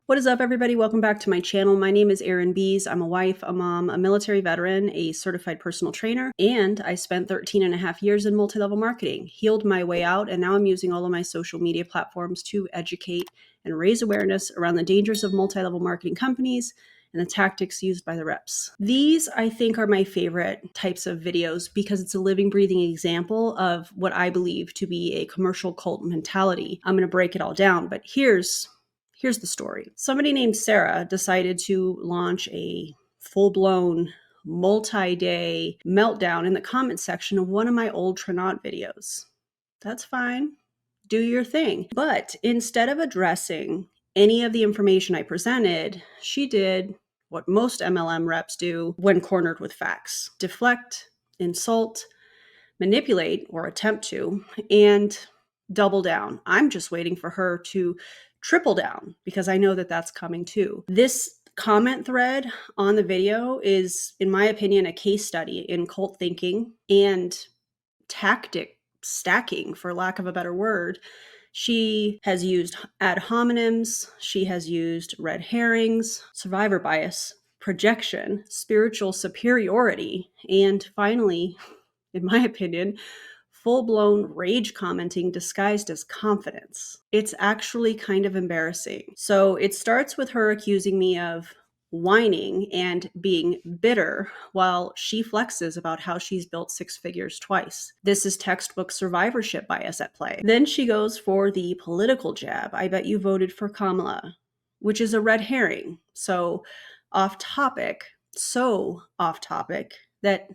What is up, everybody? Welcome back to my channel. My name is Erin Bees. I'm a wife, a mom, a military veteran, a certified personal trainer, and I spent 13 and a half years in multi-level marketing, healed my way out, and now I'm using all of my social media platforms to educate and raise awareness around the dangers of multi-level marketing companies and the tactics used by the reps. These, I think, are my favorite types of videos because it's a living, breathing example of what I believe to be a commercial cult mentality. I'm going to break it all down, but here's the story. Somebody named Sarah decided to launch a full-blown multi-day meltdown in the comment section of one of my old Tranont videos. That's fine. Do your thing. But instead of addressing any of the information I presented, she did what most MLM reps do when cornered with facts: deflect, insult, manipulate, or attempt to, and double down. I'm just waiting for her to triple down because I know that that's coming too. This comment thread on the video is, in my opinion, a case study in cult thinking and tactic stacking, for lack of a better word. She has used ad hominems, she has used red herrings, survivor bias, projection, spiritual superiority, and finally, in my opinion, full-blown rage commenting disguised as confidence. It's actually kind of embarrassing. So it starts with her accusing me of whining and being bitter while she flexes about how she's built six figures twice. This is textbook survivorship bias at play. Then she goes for the political jab. I bet you voted for Kamala, which is a red herring. So off topic that,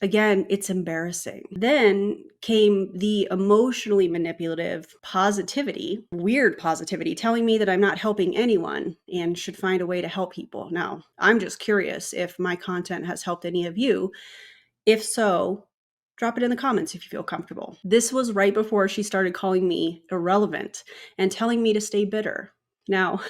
again, it's embarrassing. Then came the emotionally manipulative positivity, weird positivity, telling me that I'm not helping anyone and should find a way to help people. Now, I'm just curious if my content has helped any of you. If so, drop it in the comments if you feel comfortable. This was right before she started calling me irrelevant and telling me to stay bitter. Now,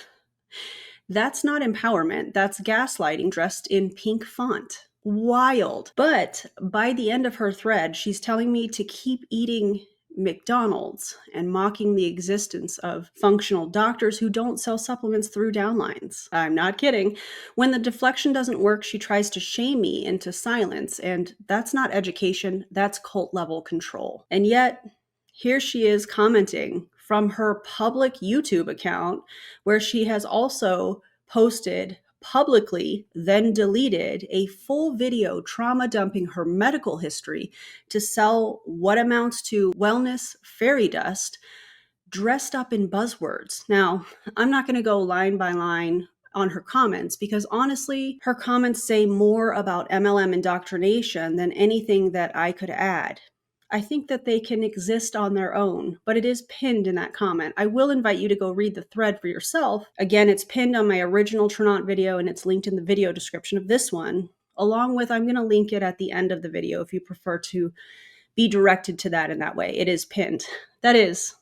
that's not empowerment. That's gaslighting dressed in pink font. Wild. But by the end of her thread, she's telling me to keep eating McDonald's and mocking the existence of functional doctors who don't sell supplements through downlines. I'm not kidding. When the deflection doesn't work, she tries to shame me into silence, and that's not education, that's cult level control. And yet, here she is commenting from her public YouTube account, where she has also posted publicly, then deleted, a full video trauma dumping her medical history to sell what amounts to wellness fairy dust dressed up in buzzwords. Now, I'm not going to go line by line on her comments because honestly, her comments say more about MLM indoctrination than anything that I could add. I think that they can exist on their own, but it is pinned in that comment. I will invite you to go read the thread for yourself. Again, it's pinned on my original Tranont video and it's linked in the video description of this one, along with, I'm going to link it at the end of the video if you prefer to be directed to that in that way. It is pinned. That is,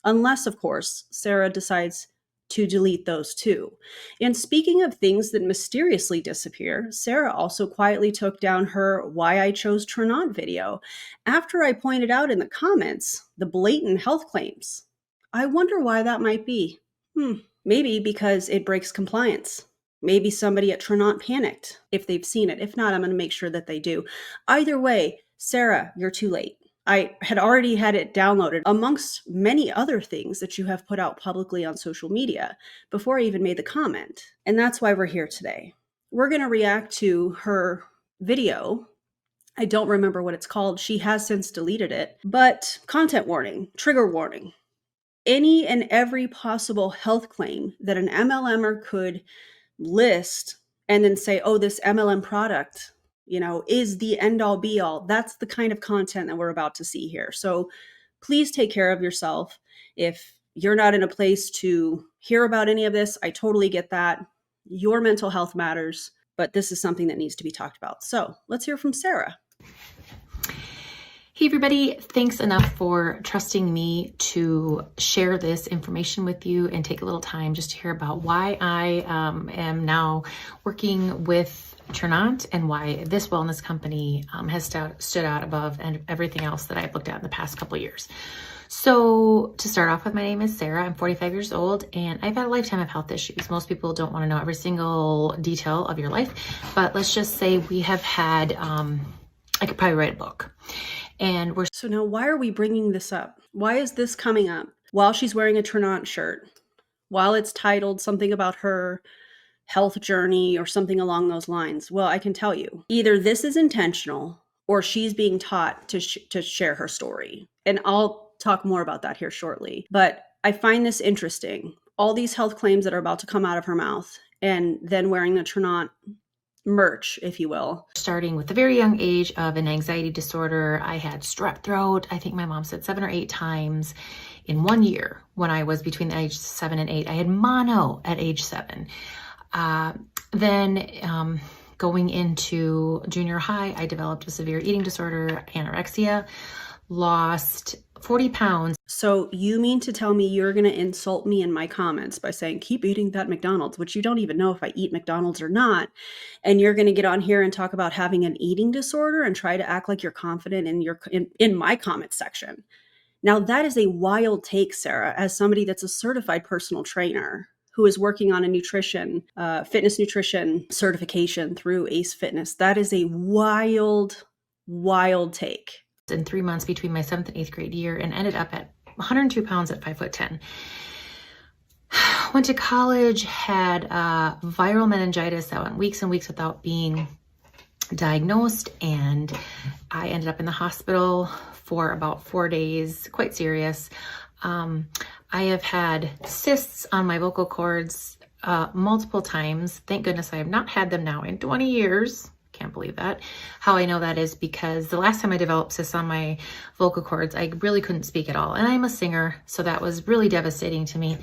unless, of course, Sarah decides to delete those too. And speaking of things that mysteriously disappear, Sarah also quietly took down her Why I Chose Tranont video after I pointed out in the comments the blatant health claims. I wonder why that might be. Maybe because it breaks compliance. Maybe somebody at Tranont panicked if they've seen it. If not, I'm going to make sure that they do. Either way, Sarah, you're too late. I had already had it downloaded amongst many other things that you have put out publicly on social media before I even made the comment. And that's why we're here today. We're going to react to her video. I don't remember what it's called. She has since deleted it, but content warning, trigger warning. Any and every possible health claim that an MLMer could list and then say, oh, this MLM product, is the end all be all. That's the kind of content that we're about to see here. So please take care of yourself. If you're not in a place to hear about any of this, I totally get that. Your mental health matters, but this is something that needs to be talked about. So let's hear from Sarah. Hey everybody, thanks enough for trusting me to share this information with you and take a little time just to hear about why I am now working with Tranont and why this wellness company has stood out above and everything else that I've looked at in the past couple of years. So to start off with, my name is Sarah. I'm 45 years old and I've had a lifetime of health issues. Most people don't want to know every single detail of your life, but let's just say we have had, I could probably write a book. And we're So now why are we bringing this up? Why is this coming up while she's wearing a Tranont shirt? While it's titled something about her health journey or something along those lines? Well, I can tell you, either this is intentional or she's being taught to share her story. And I'll talk more about that here shortly. But I find this interesting. All these health claims that are about to come out of her mouth and then wearing the Tranont merch, if you will. starting with a very young age of an anxiety disorder. I had strep throat. I think my mom said 7 or 8 times in 1 year when I was between the ages 7 and 8. I had mono at age 7. Then going into junior high, I developed a severe eating disorder, anorexia, lost 40 pounds. So you mean to tell me you're going to insult me in my comments by saying, keep eating that McDonald's, which you don't even know if I eat McDonald's or not. And you're going to get on here and talk about having an eating disorder and try to act like you're confident in my comment section. Now that is a wild take, Sarah, as somebody that's a certified personal trainer who is working on a fitness nutrition certification through Ace Fitness. That is a wild, wild take. In 3 months between my 7th and 8th grade year, and ended up at 102 pounds at 5'10". Went to college, had viral meningitis that went weeks and weeks without being diagnosed, and I ended up in the hospital for about 4 days, quite serious. I have had cysts on my vocal cords multiple times. Thank goodness I have not had them now in 20 years. Can't believe that. How I know that is because the last time I developed cysts on my vocal cords, I really couldn't speak at all. And I'm a singer, so that was really devastating to me.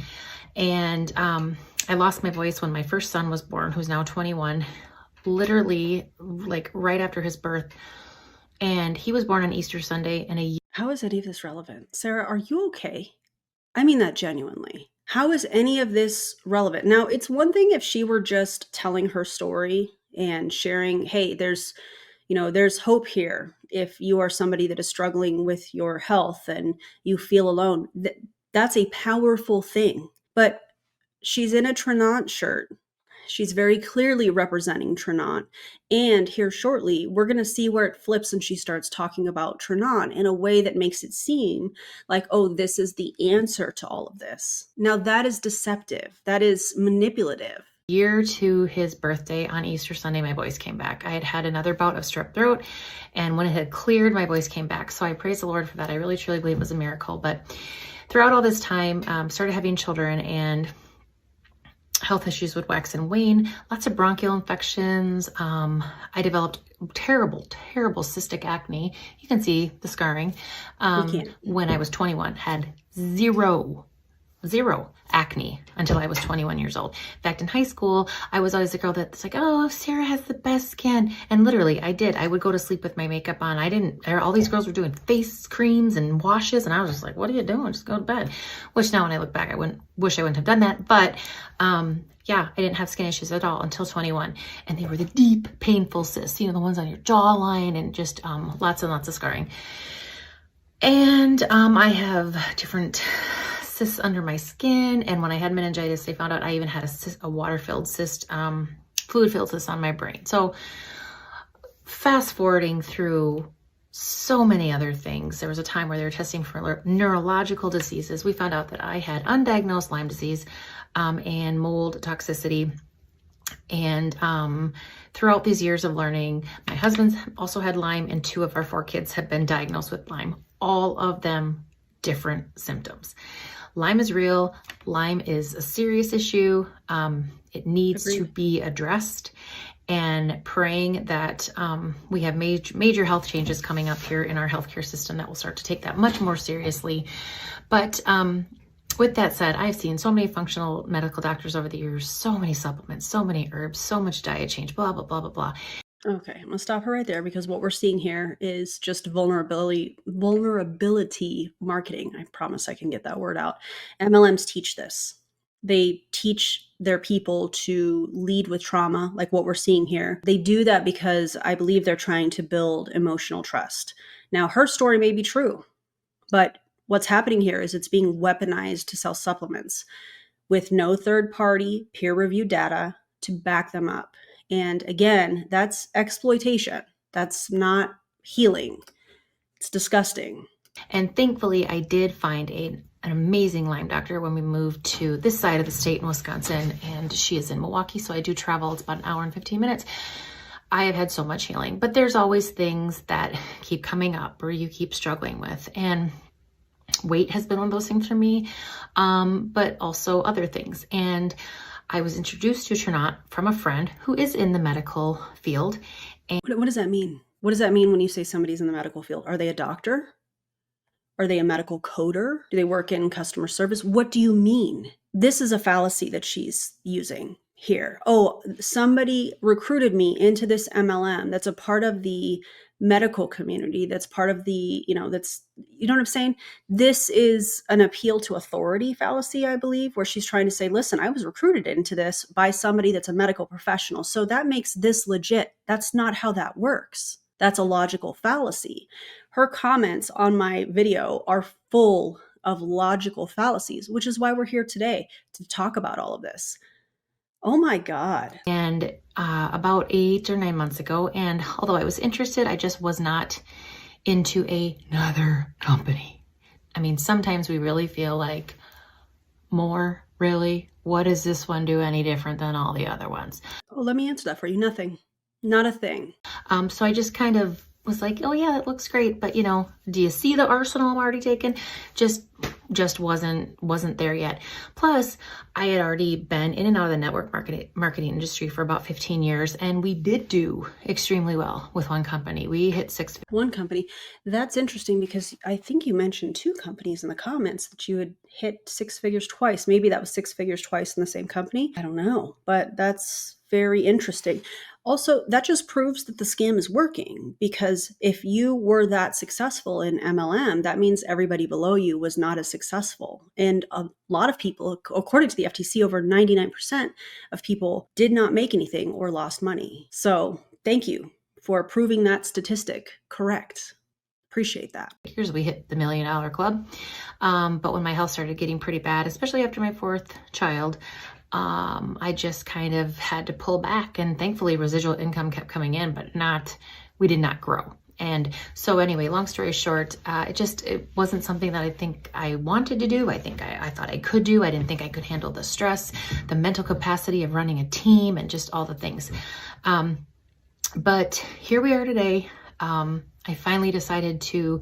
And I lost my voice when my first son was born, who's now 21, literally like right after his birth. And he was born on Easter Sunday. And how is any of this relevant? Sarah, are you okay? I mean that genuinely. How is any of this relevant? Now, it's one thing if she were just telling her story and sharing, hey, there's hope here. If you are somebody that is struggling with your health and you feel alone, that's a powerful thing. But she's in a Tranont shirt. She's very clearly representing Tranont. And here shortly, we're going to see where it flips and she starts talking about Tranont in a way that makes it seem like, oh, this is the answer to all of this. Now, that is deceptive. That is manipulative. Year to his birthday on Easter Sunday, my voice came back. I had had another bout of strep throat, and when it had cleared, my voice came back. So I praise the Lord for that. I really, truly believe it was a miracle. But throughout all this time, started having children, and health issues would wax and wane, lots of bronchial infections. I developed terrible, terrible cystic acne. You can see the scarring. When I was 21, had zero acne until I was 21 years old. In fact, in high school, I was always the girl that's like, oh, Sarah has the best skin. And literally I did. I would go to sleep with my makeup on. All these girls were doing face creams and washes. And I was just like, what are you doing? Just go to bed. Which now when I look back, I wish I wouldn't have done that. But yeah, I didn't have skin issues at all until 21. And they were the deep, painful cysts, the ones on your jawline and just lots and lots of scarring. And I have different cysts under my skin, and when I had meningitis, they found out I even had a water-filled cyst, fluid-filled cyst on my brain. So fast forwarding through so many other things, there was a time where they were testing for neurological diseases. We found out that I had undiagnosed Lyme disease and mold toxicity. And throughout these years of learning, my husband's also had Lyme, and 2 of our 4 kids have been diagnosed with Lyme, all of them different symptoms. Lyme is real. Lyme is a serious issue. It needs to be addressed, and praying that we have major health changes coming up here in our healthcare system that will start to take that much more seriously. But with that said, I've seen so many functional medical doctors over the years, so many supplements, so many herbs, so much diet change, blah, blah, blah, blah, blah. Okay, I'm gonna stop her right there because what we're seeing here is just vulnerability marketing. I promise I can get that word out. MLMs teach this. They teach their people to lead with trauma, like what we're seeing here. They do that because I believe they're trying to build emotional trust. Now, her story may be true, but What's happening here is it's being weaponized to sell supplements with no third-party peer-reviewed data to back them up. And again, that's exploitation. That's not healing. It's disgusting. And thankfully, I did find an amazing Lyme doctor when we moved to this side of the state in Wisconsin, and she is in Milwaukee, so I do travel. It's about an hour and 15 minutes. I have had so much healing, but there's always things that keep coming up or you keep struggling with. And weight has been one of those things for me, but also other things. And I was introduced to Tranont from a friend who is in the medical field. And what does that mean? What does that mean when you say somebody's in the medical field? Are they a doctor? Are they a medical coder? Do they work in customer service? What do you mean? This is a fallacy that she's using here. Oh, somebody recruited me into this MLM that's a part of the medical community, that's part of the, you know what I'm saying? This is an appeal to authority fallacy, I believe, where she's trying to say, listen, I was recruited into this by somebody that's a medical professional, so that makes this legit. That's not how that works. That's a logical fallacy. Her comments on my video are full of logical fallacies, which is why we're here today to talk about all of this. Oh my God. And about 8 or 9 months ago, and although I was interested, I just was not into another company. I mean, sometimes we really feel like, more, really? What does this one do any different than all the other ones? Oh, let me answer that for you. Nothing. Not a thing. So I just kind of was like, oh yeah, that looks great, but do you see the arsenal I'm already taken? Just wasn't there yet. Plus, I had already been in and out of the network marketing industry for about 15 years, and we did do extremely well with one company. We hit one company. That's interesting because I think you mentioned 2 companies in the comments that you had hit 6 figures twice. Maybe that was 6 figures twice in the same company. I don't know, but that's very interesting. Also, that just proves that the scam is working, because if you were that successful in MLM, that means everybody below you was not as successful. And a lot of people, according to the FTC, over 99% of people did not make anything or lost money. So thank you for proving that statistic correct. Appreciate that. Here's we hit the $1 million club. But when my health started getting pretty bad, especially after my 4th child, I just kind of had to pull back, and thankfully residual income kept coming in, but we did not grow. And so anyway, long story short, it wasn't something that I think I wanted to do. I thought I could do. I didn't think I could handle the stress, the mental capacity of running a team, and just all the things. But here we are today. I finally decided to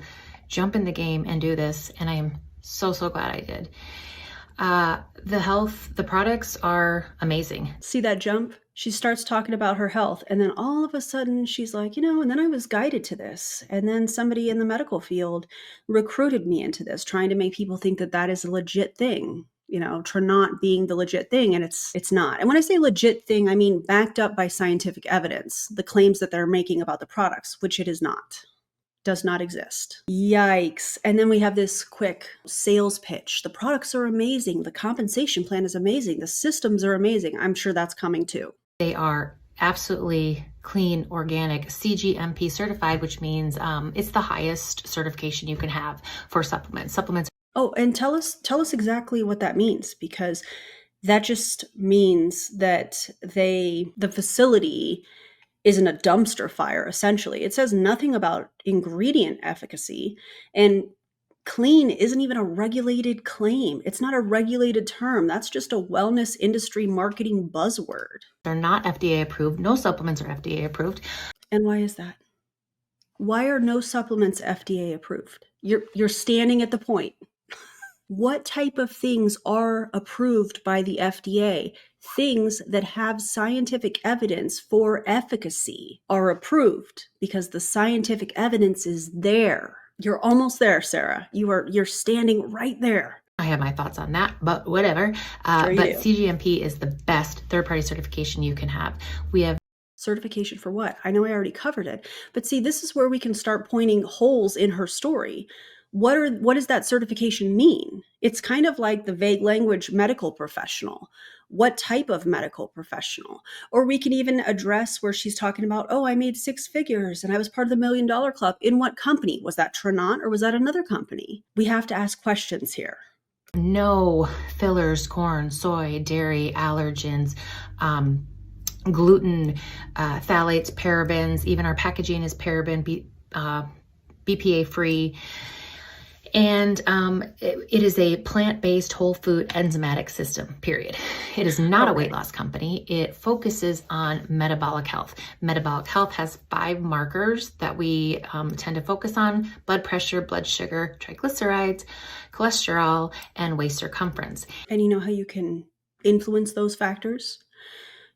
jump in the game and do this, and I am so glad I did. The products are amazing. See that jump? She starts talking about her health, and then all of a sudden she's like, and then I was guided to this. And then somebody in the medical field recruited me into this, trying to make people think that that is a legit thing, Tranont being the legit thing. And it's not. And when I say legit thing, I mean backed up by scientific evidence, the claims that they're making about the products, which it is not. Does not exist. Yikes. And then we have this quick sales pitch. The products are amazing. The compensation plan is amazing. The systems are amazing. I'm sure that's coming too. They are absolutely clean, organic, CGMP certified, which means it's the highest certification you can have for supplements. Oh, and tell us exactly what that means, because that just means that the facility isn't a dumpster fire, essentially. It says nothing about ingredient efficacy, and clean isn't even a regulated claim. It's not a regulated term. That's just a wellness industry marketing buzzword. They're not FDA approved. No supplements are FDA approved. And why is that? Why are no supplements FDA approved? You're standing at the point. What type of things are approved by the FDA? Things that have scientific evidence for efficacy are approved because the scientific evidence is there. You're almost there, Sarah. You're standing right there. I have my thoughts on that, but whatever. Sure but do. CGMP is the best third-party certification you can have. We have certification for what? I know I already covered it, but see, this is where we can start pointing holes in her story. What does that certification mean? It's kind of like the vague language medical professional. What type of medical professional? Or we can even address where she's talking about, oh, I made 6 figures and I was part of the $1 Million Club. In what company? Was that Tranont or was that another company? We have to ask questions here. No fillers, corn, soy, dairy, allergens, gluten, phthalates, parabens. Even our packaging is paraben, BPA free. And it is a plant-based whole food enzymatic system, period. It is not a weight loss company. It focuses on metabolic health. Metabolic health has 5 markers that we tend to focus on: blood pressure, blood sugar, triglycerides, cholesterol, and waist circumference. And you know how you can influence those factors?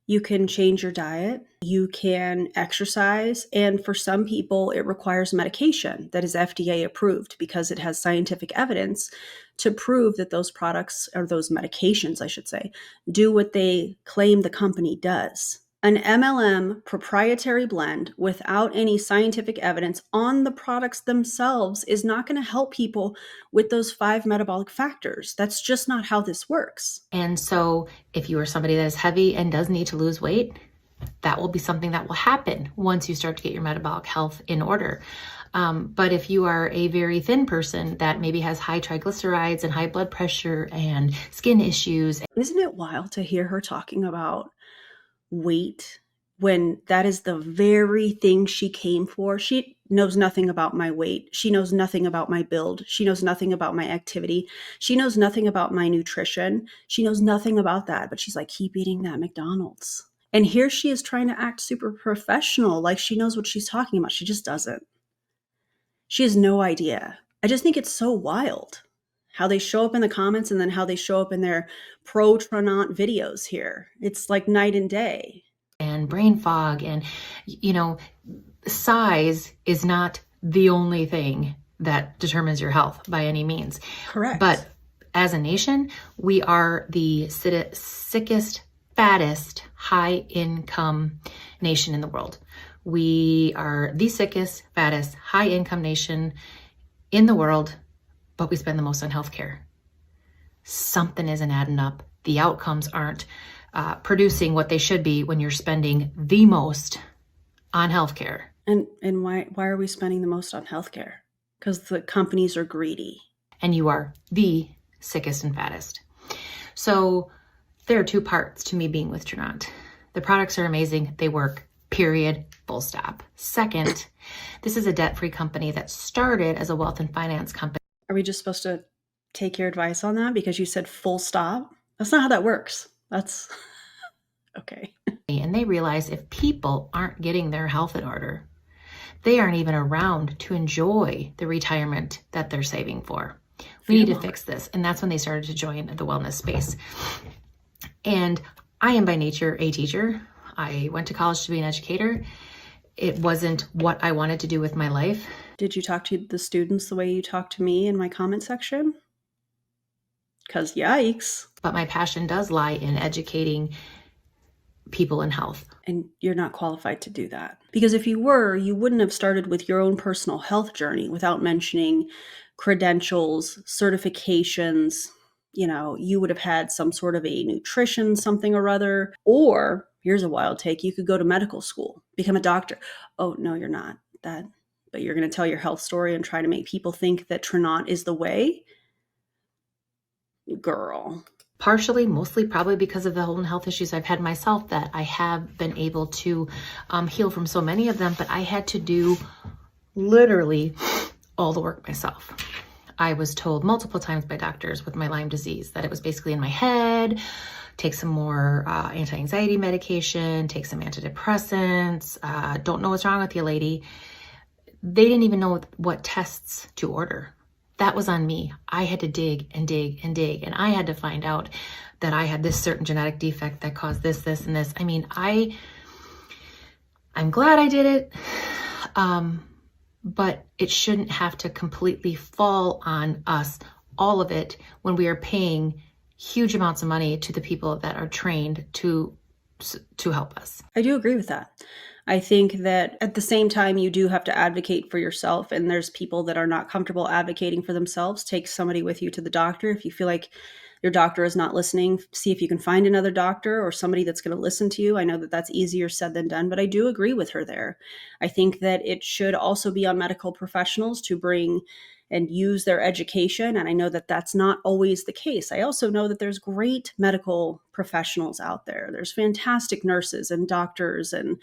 You can change your diet, you can exercise, and for some people, it requires medication that is FDA approved because it has scientific evidence to prove that those products, or those medications, I should say, do what they claim the company does. An MLM proprietary blend without any scientific evidence on the products themselves is not going to help people with those 5 metabolic factors. That's just not how this works. And so if you are somebody that is heavy and does need to lose weight, that will be something that will happen once you start to get your metabolic health in order. But if you are a very thin person that maybe has high triglycerides and high blood pressure and skin issues. Isn't it wild to hear her talking about weight when that is the very thing she came for? She knows nothing about my weight. She knows nothing about my build. She knows nothing about my activity. She knows nothing about my nutrition. She knows nothing about that, but she's like, keep eating that McDonald's. And here she is trying to act super professional, like she knows what she's talking about. She just doesn't. She has no idea. I just think it's so wild how they show up in the comments and then how they show up in their pro Tranont videos here. It's like night and day. And brain fog, and size is not the only thing that determines your health by any means. Correct. But as a nation, we are the sickest, fattest, high income nation in the world. We are the sickest, fattest, high income nation in the world, but we spend the most on healthcare. Something isn't adding up. The outcomes aren't producing what they should be when you're spending the most on healthcare. And why are we spending the most on healthcare? Because the companies are greedy. And you are the sickest and fattest. So there are 2 parts to me being with Tranont. The products are amazing. They work, period, full stop. Second, this is a debt-free company that started as a wealth and finance company. Are we just supposed to take your advice on that because you said full stop? That's not how that works. That's okay. And they realize if people aren't getting their health in order, they aren't even around to enjoy the retirement that they're saving for. We need to fix this. And that's when they started to join the wellness space. And I am by nature a teacher. I went to college to be an educator. It wasn't what I wanted to do with my life. Did you talk to the students the way you talked to me in my comment section? Because yikes. But my passion does lie in educating people in health. And you're not qualified to do that. Because if you were, you wouldn't have started with your own personal health journey without mentioning credentials, certifications. You would have had some sort of a nutrition, something or other. Or, here's a wild take, you could go to medical school, become a doctor. Oh, no, you're not that. But you're going to tell your health story and try to make people think that Tranont is the way? Girl. Partially, mostly probably because of the whole health issues I've had myself, that I have been able to heal from so many of them, but I had to do literally all the work myself. I was told multiple times by doctors with my Lyme disease that it was basically in my head. Take some more anti-anxiety medication, take some antidepressants. Don't know what's wrong with you, lady. They didn't even know what tests to order. That was on me. I had to dig and dig and dig. And I had to find out that I had this certain genetic defect that caused this, this, and this. I mean, I'm glad I did it. But it shouldn't have to completely fall on us, all of it, when we are paying huge amounts of money to the people that are trained to help us. I do agree with that. I think that at the same time, you do have to advocate for yourself. And there's people that are not comfortable advocating for themselves. Take somebody with you to the doctor if you feel like your doctor is not listening, see if you can find another doctor or somebody that's going to listen to you. I know that that's easier said than done, but I do agree with her there. I think that it should also be on medical professionals to bring and use their education. And I know that that's not always the case. I also know that there's great medical professionals out there. There's fantastic nurses and doctors and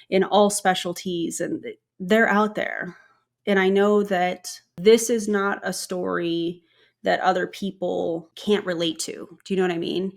in all specialties, and they're out there. And I know that this is not a story that other people can't relate to. Do you know what I mean?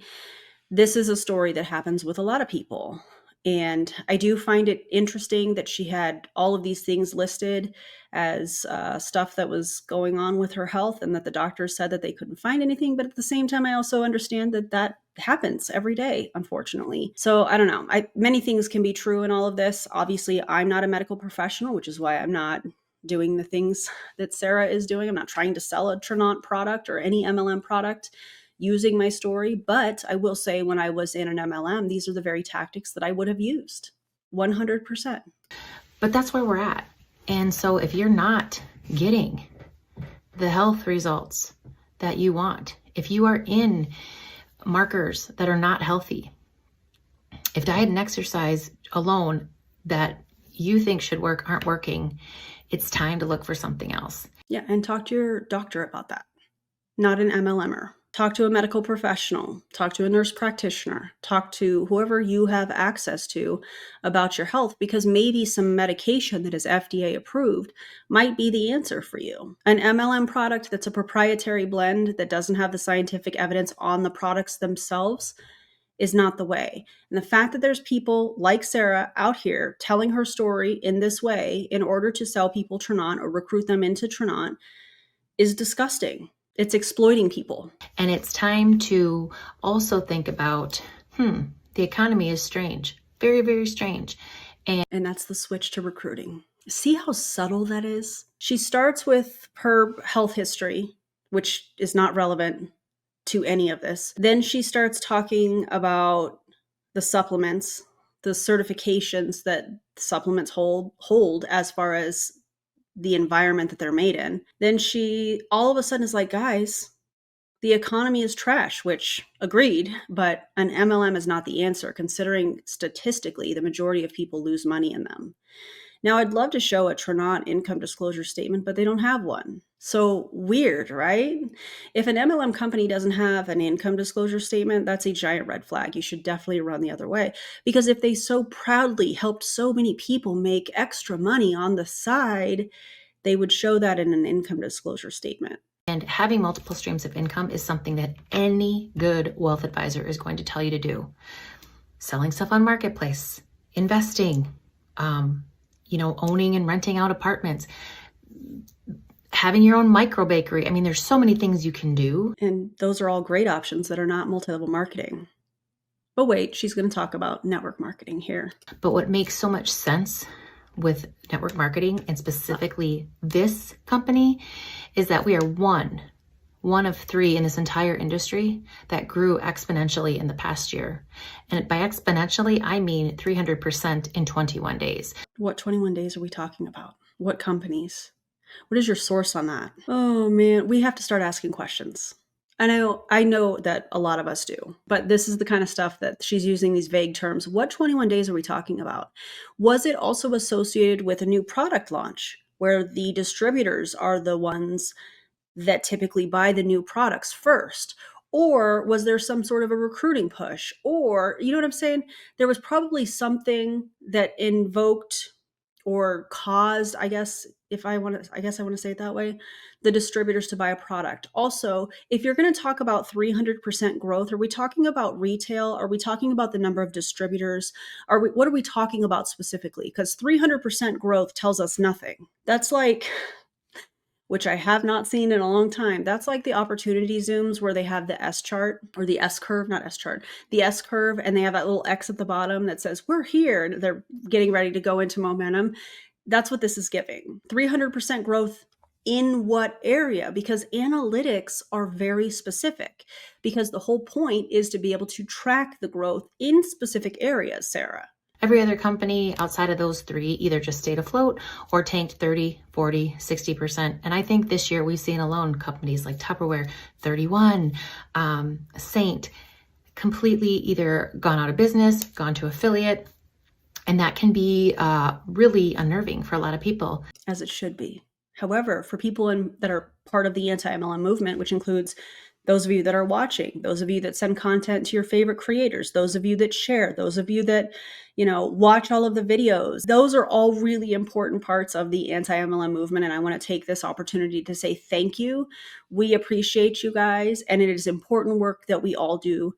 This is a story that happens with a lot of people. And I do find it interesting that she had all of these things listed as stuff that was going on with her health, and that the doctors said that they couldn't find anything. But at the same time, I also understand that that happens every day, unfortunately. So I don't know. Many things can be true in all of this. Obviously, I'm not a medical professional, which is why I'm not doing the things that Sarah is doing. I'm not trying to sell a Tranont product or any MLM product using my story. But I will say, when I was in an MLM, these are the very tactics that I would have used 100%. But that's where we're at. And so if you're not getting the health results that you want, if you are in markers that are not healthy, if diet and exercise alone that you think should work aren't working, it's time to look for something else. Yeah, and talk to your doctor about that. Not an MLMer. Talk to a medical professional, talk to a nurse practitioner, talk to whoever you have access to about your health, because maybe some medication that is FDA approved might be the answer for you. An MLM product that's a proprietary blend that doesn't have the scientific evidence on the products themselves is not the way. And the fact that there's people like Sarah out here telling her story in this way in order to sell people Tranont or recruit them into Tranont is disgusting. It's exploiting people. And it's time to also think about, the economy is strange, very, very strange. And that's the switch to recruiting. See how subtle that is? She starts with her health history, which is not relevant to any of this. Then she starts talking about the supplements, the certifications that supplements hold as far as the environment that they're made in. Then she all of a sudden is like, guys, the economy is trash, which agreed, but an MLM is not the answer, considering statistically the majority of people lose money in them. Now, I'd love to show a Tranont income disclosure statement, but they don't have one. So weird, right? If an MLM company doesn't have an income disclosure statement, that's a giant red flag. You should definitely run the other way. Because if they so proudly helped so many people make extra money on the side, they would show that in an income disclosure statement. And having multiple streams of income is something that any good wealth advisor is going to tell you to do. Selling stuff on Marketplace, investing, owning and renting out apartments, having your own micro bakery. I mean, there's so many things you can do. And those are all great options that are not multi-level marketing. But wait, she's going to talk about network marketing here. But what makes so much sense with network marketing, and specifically this company, is that we are one of three in this entire industry that grew exponentially in the past year. And by exponentially, I mean 300% in 21 days. What 21 days are we talking about? What companies? What is your source on that? Oh man, we have to start asking questions. I know that a lot of us do, but this is the kind of stuff that she's using these vague terms. What 21 days are we talking about? Was it also associated with a new product launch where the distributors are the ones that typically buy the new products first? Or was there some sort of a recruiting push? Or, you know what I'm saying? There was probably something that invoked or caused, I guess I want to say it that way, the distributors to buy a product. Also, if you're going to talk about 300% growth, are we talking about retail? Are we talking about the number of distributors? What are we talking about specifically? Because 300% growth tells us nothing. That's like, which I have not seen in a long time. That's like the opportunity zooms where they have the S chart or the S curve, not S chart, the S curve, and they have that little X at the bottom that says, we're here, and they're getting ready to go into momentum. That's what this is giving. 300% growth in what area? Because analytics are very specific, because the whole point is to be able to track the growth in specific areas, Sarah. Every other company outside of those three either just stayed afloat or tanked 30, 40, 60%. And I think this year we've seen alone companies like Tupperware, 31, Saint, completely either gone out of business, gone to affiliate. And that can be really unnerving for a lot of people. As it should be. However, for people that are part of the anti-MLM movement, which includes those of you that are watching, those of you that send content to your favorite creators, those of you that share, those of you that, watch all of the videos, those are all really important parts of the anti-MLM movement. And I want to take this opportunity to say thank you. We appreciate you guys. And it is important work that we all do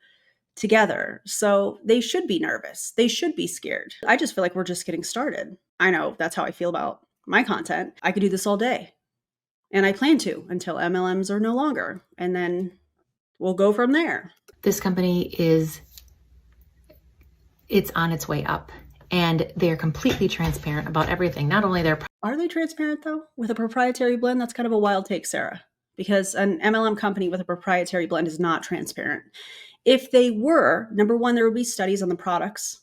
together. So they should be nervous. They should be scared. I just feel like we're just getting started. I know that's how I feel about my content. I could do this all day. And I plan to until MLMs are no longer. And then we'll go from there. This company it's on its way up. And they're completely transparent about everything. Not only Are they transparent though? With a proprietary blend? That's kind of a wild take, Sarah. Because an MLM company with a proprietary blend is not transparent. If they were, number one, there would be studies on the products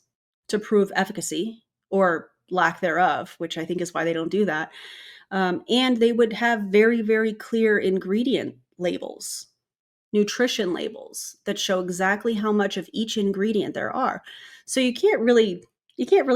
to prove efficacy or lack thereof, which I think is why they don't do that. And they would have very, very clear ingredient labels, nutrition labels that show exactly how much of each ingredient there are. So you can't really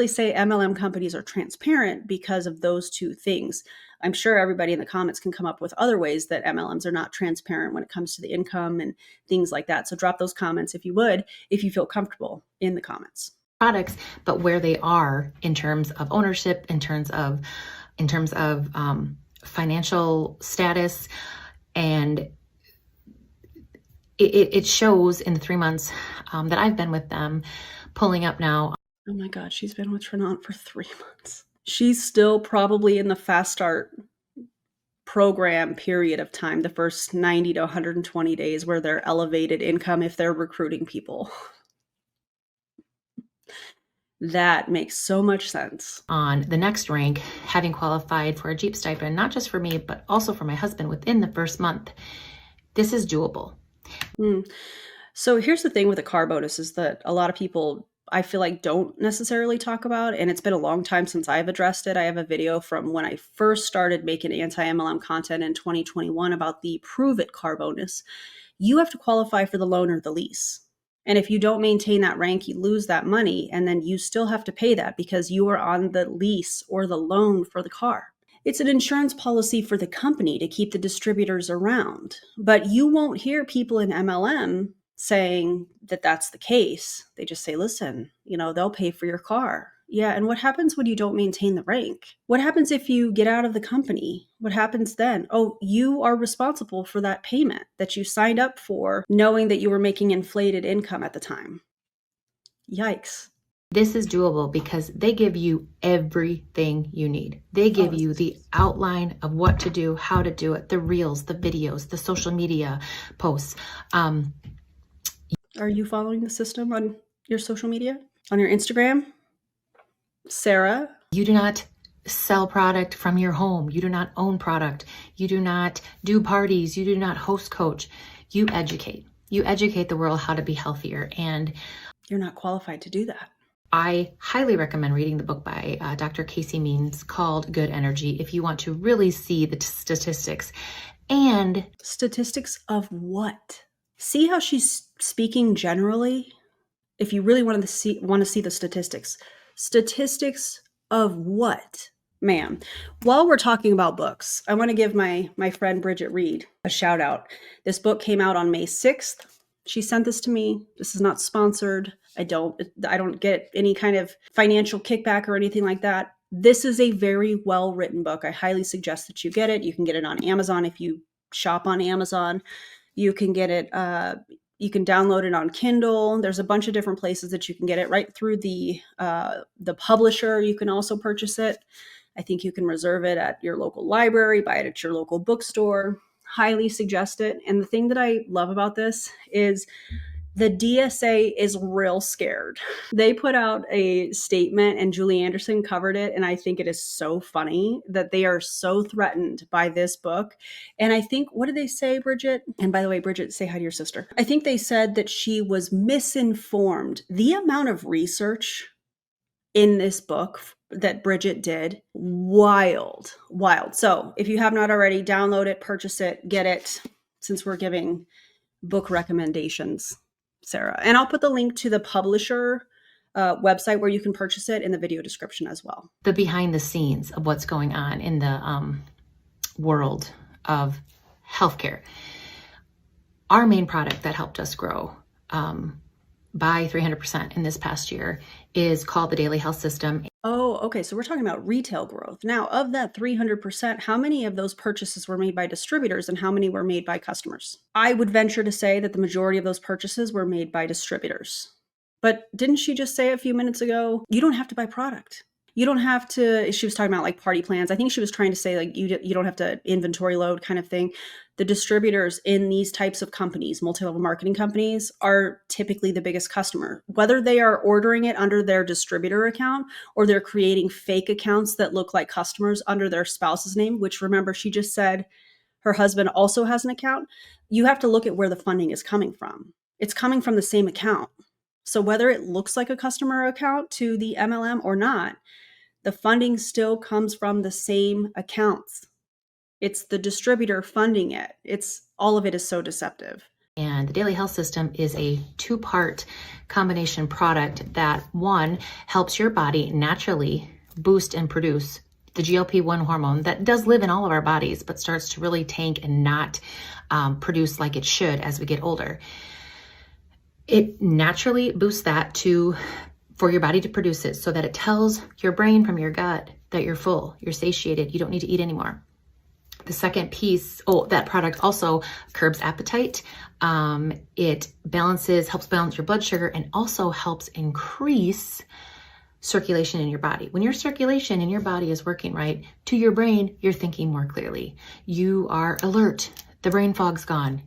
say MLM companies are transparent because of those two things. I'm sure everybody in the comments can come up with other ways that MLMs are not transparent when it comes to the income and things like that. So drop those comments if you would, if you feel comfortable in the comments. Products, but where they are in terms of ownership, in terms of financial status, and it shows in the 3 months that I've been with them, pulling up now. Oh my God, she's been with Tranont for 3 months. She's still probably in the fast start program period of time, the first 90 to 120 days where they're elevated income if they're recruiting people. That makes so much sense. On the next rank, having qualified for a Jeep stipend, not just for me, but also for my husband within the first month. This is doable. So here's the thing with the car bonus is that a lot of people, I feel like, don't necessarily talk about, and it's been a long time since I've addressed it. I have a video from when I first started making anti-MLM content in 2021 about the Prove It car bonus. You have to qualify for the loan or the lease. And if you don't maintain that rank, you lose that money, and then you still have to pay that because you are on the lease or the loan for the car. It's an insurance policy for the company to keep the distributors around, but you won't hear people in MLM saying that that's the case. They just say, listen, they'll pay for your car. Yeah, and what happens when you don't maintain the rank? What happens if you get out of the company? What happens then? Oh, you are responsible for that payment that you signed up for, knowing that you were making inflated income at the time. Yikes. This is doable because they give you everything you need. They give you the outline of what to do, how to do it, the reels, the videos, the social media posts. Are you following the system on your social media? On your Instagram? Sarah? You do not sell product from your home. You do not own product. You do not do parties. You do not host coach. You educate. You educate the world how to be healthier. And you're not qualified to do that. I highly recommend reading the book by Dr. Casey Means called Good Energy if you want to really see the statistics. And statistics of what? See how she's speaking generally? If you really want to see the statistics. Statistics of what, ma'am? While we're talking about books, I want to give my friend Bridget Reed a shout out. This book came out on May 6th. She sent this to me. This is not sponsored. I don't get any kind of financial kickback or anything like that. This is a very well-written book. I highly suggest that you get it. You can get it on Amazon if you shop on Amazon. You can get it, you can download it on Kindle. There's a bunch of different places that you can get it right through the publisher. You can also purchase it. I think you can reserve it at your local library, buy it at your local bookstore. Highly suggest it. And the thing that I love about this is the DSA is real scared. They put out a statement and Julie Anderson covered it. And I think it is so funny that they are so threatened by this book. And I think, what did they say, Bridget? And by the way, Bridget, say hi to your sister. I think they said that she was misinformed. The amount of research in this book that Bridget did. Wild. So if you have not already, download it, purchase it, get it, since we're giving book recommendations, Sarah. And I'll put the link to the publisher website where you can purchase it in the video description as well. The behind the scenes of what's going on in the world of healthcare. Our main product that helped us grow by 300% in this past year is called the Daily Health System. Oh, okay. So we're talking about retail growth. Now, of that 300%, how many of those purchases were made by distributors and how many were made by customers? I would venture to say that the majority of those purchases were made by distributors. But didn't she just say a few minutes ago, you don't have to buy product? You don't have to, she was talking about like party plans. I think she was trying to say like you don't have to inventory load kind of thing. The distributors in these types of companies, multi-level marketing companies, are typically the biggest customer. Whether they are ordering it under their distributor account or they're creating fake accounts that look like customers under their spouse's name, which remember she just said her husband also has an account, you have to look at where the funding is coming from. It's coming from the same account. So whether it looks like a customer account to the MLM or not, the funding still comes from the same accounts. It's the distributor funding it. All of it is so deceptive. And the Daily Health System is a two-part combination product that, one, helps your body naturally boost and produce the GLP-1 hormone that does live in all of our bodies, but starts to really tank and not produce like it should as we get older. It naturally boosts that for your body to produce it so that it tells your brain from your gut that you're full, you're satiated, you don't need to eat anymore. The second piece, that product also curbs appetite. It helps balance your blood sugar and also helps increase circulation in your body. When your circulation in your body is working right, to your brain, you're thinking more clearly. You are alert. The brain fog's gone.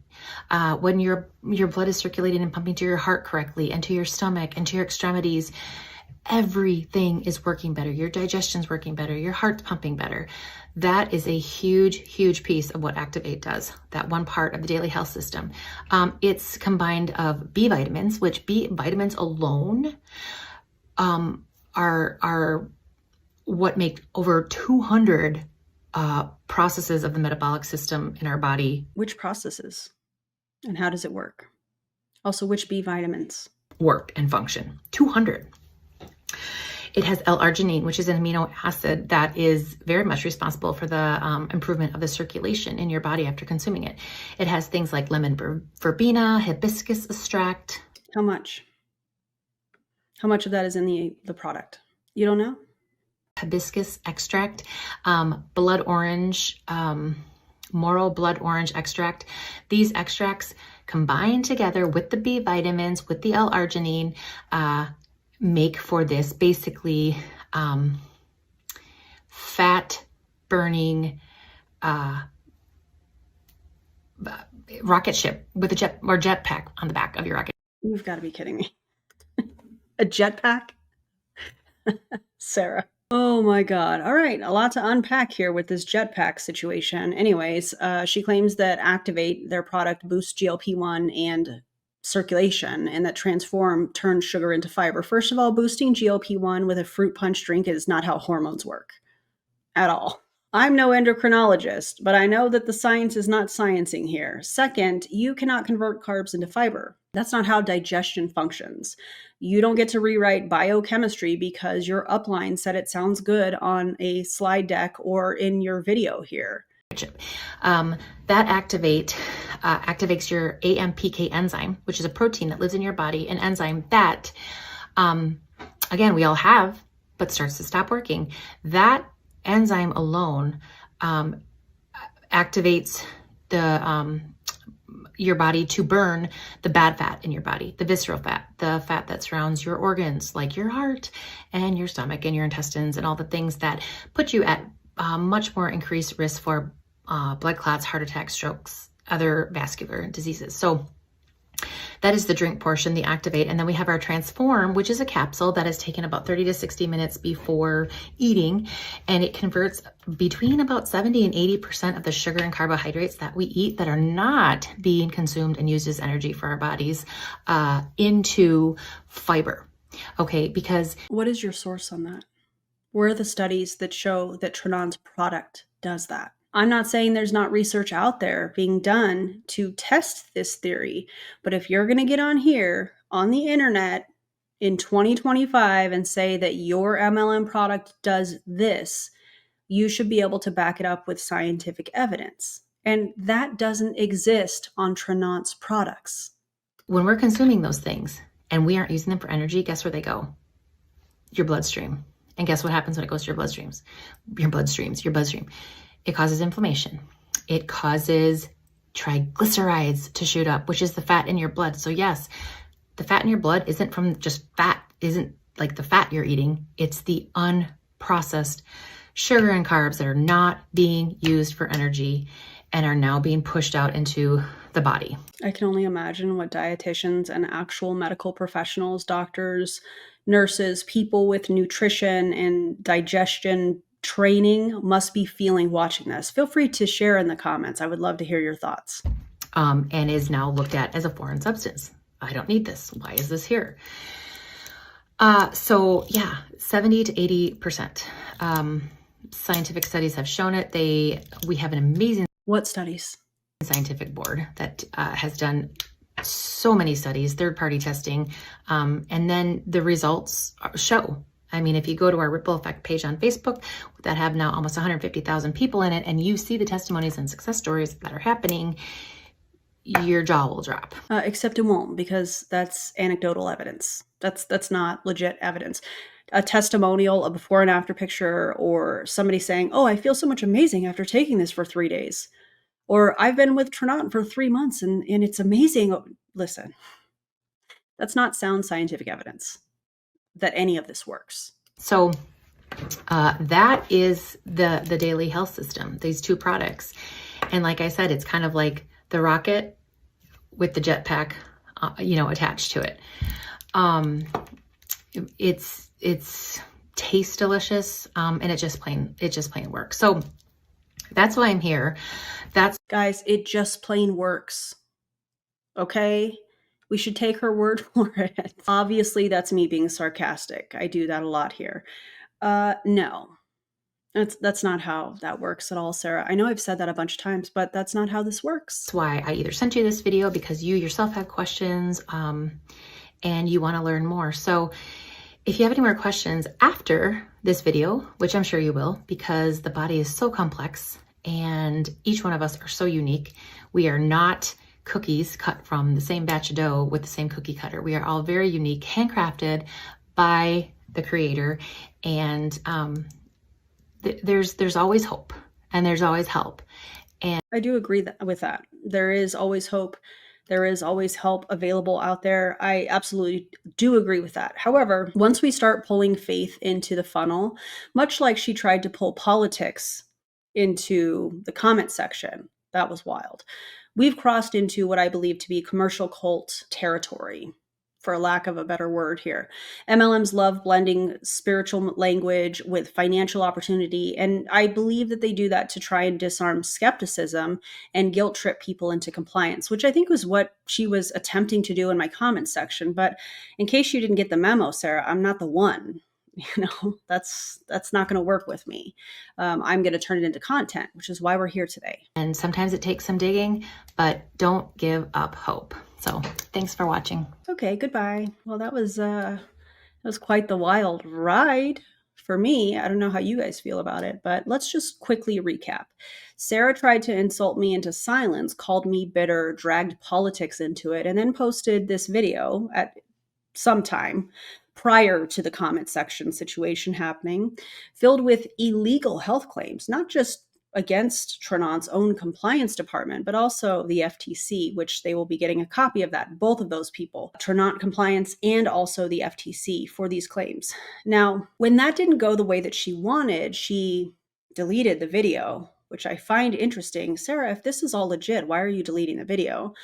When your blood is circulating and pumping to your heart correctly and to your stomach and to your extremities, everything is working better. Your digestion's working better. Your heart's pumping better. That is a huge, huge piece of what Activate does, that one part of the Daily Health System. It's combined of B vitamins, which B vitamins alone are what make over 200 processes of the metabolic system in our body. Which processes? And how does it work? Also, which B vitamins? Work and function. 200. It has L-arginine, which is an amino acid that is very much responsible for the improvement of the circulation in your body after consuming it. It has things like lemon verbena, hibiscus extract. How much? How much of that is in the product? You don't know? Hibiscus extract, blood orange, Moro blood orange extract. These extracts combined together with the B vitamins, with the L-arginine, make for this basically fat burning rocket ship with a jetpack on the back of your rocket. You've got to be kidding me. A jetpack? Sarah. Oh my God. All right. A lot to unpack here with this jetpack situation. Anyways, she claims that Activate, their product, boosts GLP-1 and circulation, and that Transform turns sugar into fiber. First of all, boosting GLP-1 with a fruit punch drink is not how hormones work at all. I'm no endocrinologist, but I know that the science is not sciencing here. Second, you cannot convert carbs into fiber. That's not how digestion functions. You don't get to rewrite biochemistry because your upline said it sounds good on a slide deck or in your video here. That activates your AMPK enzyme, which is a protein that lives in your body, an enzyme that, again, we all have, but starts to stop working. That enzyme alone activates your body to burn the bad fat in your body, the visceral fat, the fat that surrounds your organs, like your heart and your stomach and your intestines and all the things that put you at much more increased risk for blood clots, heart attacks, strokes, other vascular diseases. So that is the drink portion, the Activate. And then we have our Transform, which is a capsule that is taken about 30 to 60 minutes before eating. And it converts between about 70 and 80% of the sugar and carbohydrates that we eat that are not being consumed and used as energy for our bodies into fiber. Okay, because What is your source on that? Where are the studies that show that Tranont's product does that? I'm not saying there's not research out there being done to test this theory, but if you're going to get on here on the internet in 2025 and say that your MLM product does this, you should be able to back it up with scientific evidence. And that doesn't exist on Tranont's products. when we're consuming those things and we aren't using them for energy, guess where they go? Your bloodstream. And guess what happens when it goes to your bloodstreams? Your bloodstream. It causes inflammation. It causes triglycerides to shoot up, which is the fat in your blood. So yes, the fat in your blood isn't from just fat, isn't like the fat you're eating. It's the unprocessed sugar and carbs that are not being used for energy and are now being pushed out into the body. I can only imagine what dietitians and actual medical professionals, doctors, nurses, people with nutrition and digestion training must be feeling watching this. Feel free to share in the comments. I would love to hear your thoughts. And is now looked at as a foreign substance. I don't need this. Why is this here? So yeah, 70 to 80%. Scientific studies have shown it. We have an amazing What studies? scientific board that has done so many studies, third-party testing, and then the results show. I mean, if you go to our Ripple Effect page on Facebook that have now almost 150,000 people in it, and you see the testimonies and success stories that are happening, your jaw will drop. Except it won't, because that's anecdotal evidence. That's not legit evidence. A testimonial, a before and after picture, or somebody saying, "Oh, I feel so much amazing after taking this for 3 days." Or I've been with Tranont for 3 months and it's amazing. Listen, that's not sound scientific evidence that any of this works. So that is the daily health system, these two products. And like I said, it's kind of like the rocket with the jetpack, attached to it. It's tastes delicious, and it just plain works. So that's why I'm here. Guys, it just plain works. Okay? We should take her word for it. Obviously, that's me being sarcastic. I do that a lot here. No. That's not how that works at all, Sarah. I know I've said that a bunch of times, but that's not how this works. That's why I either sent you this video because you yourself have questions, and you want to learn more. So if you have any more questions after this video, which I'm sure you will, because the body is so complex and each one of us are so unique. We are not cookies cut from the same batch of dough with the same cookie cutter. We are all very unique, handcrafted by the creator. And there's always hope and there's always help. And I do agree with that. There is always hope. There is always help available out there. I absolutely do agree with that. However, once we start pulling faith into the funnel, much like she tried to pull politics into the comment section, that was wild. We've crossed into what I believe to be commercial cult territory, for lack of a better word here. MLMs love blending spiritual language with financial opportunity, and I believe that they do that to try and disarm skepticism and guilt trip people into compliance, which I think was what she was attempting to do in my comment section. But in case you didn't get the memo, Sarah, I'm not the one. That's not going to work with me. I'm going to turn it into content, which is why we're here today. And sometimes it takes some digging, but don't give up hope. So thanks for watching. Okay, goodbye. Well, that was quite the wild ride for me. I don't know how you guys feel about it, but let's just quickly recap. Sarah tried to insult me into silence, called me bitter, dragged politics into it, and then posted this video at some time prior to the comment section situation happening, filled with illegal health claims, not just against Tranont's own compliance department, but also the FTC, which they will be getting a copy of that, both of those people, Tranont compliance and also the FTC, for these claims. Now, when that didn't go the way that she wanted, she deleted the video, which I find interesting. Sarah, if this is all legit, why are you deleting the video?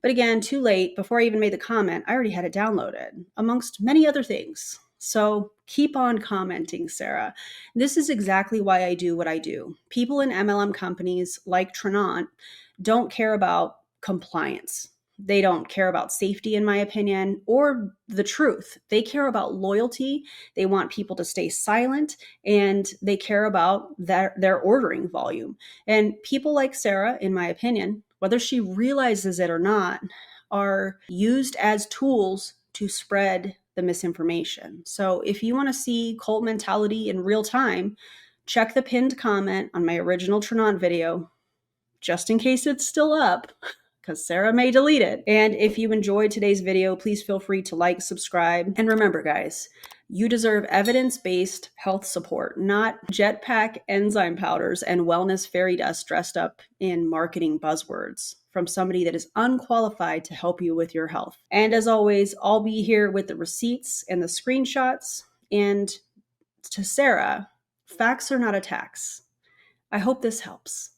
But again, too late. Before I even made the comment, I already had it downloaded, amongst many other things. So keep on commenting, Sarah. This is exactly why I do what I do. People in MLM companies like Tranont don't care about compliance. They don't care about safety, in my opinion, or the truth. They care about loyalty. They want people to stay silent, and they care about their ordering volume. And people like Sarah, in my opinion, whether she realizes it or not, are used as tools to spread the misinformation. So if you want to see cult mentality in real time, check the pinned comment on my original Tranont video, just in case it's still up, because Sarah may delete it. And if you enjoyed today's video, please feel free to like, subscribe. And remember, guys, you deserve evidence-based health support, not jetpack enzyme powders and wellness fairy dust dressed up in marketing buzzwords from somebody that is unqualified to help you with your health. And as always, I'll be here with the receipts and the screenshots. And to Sarah, facts are not attacks. I hope this helps.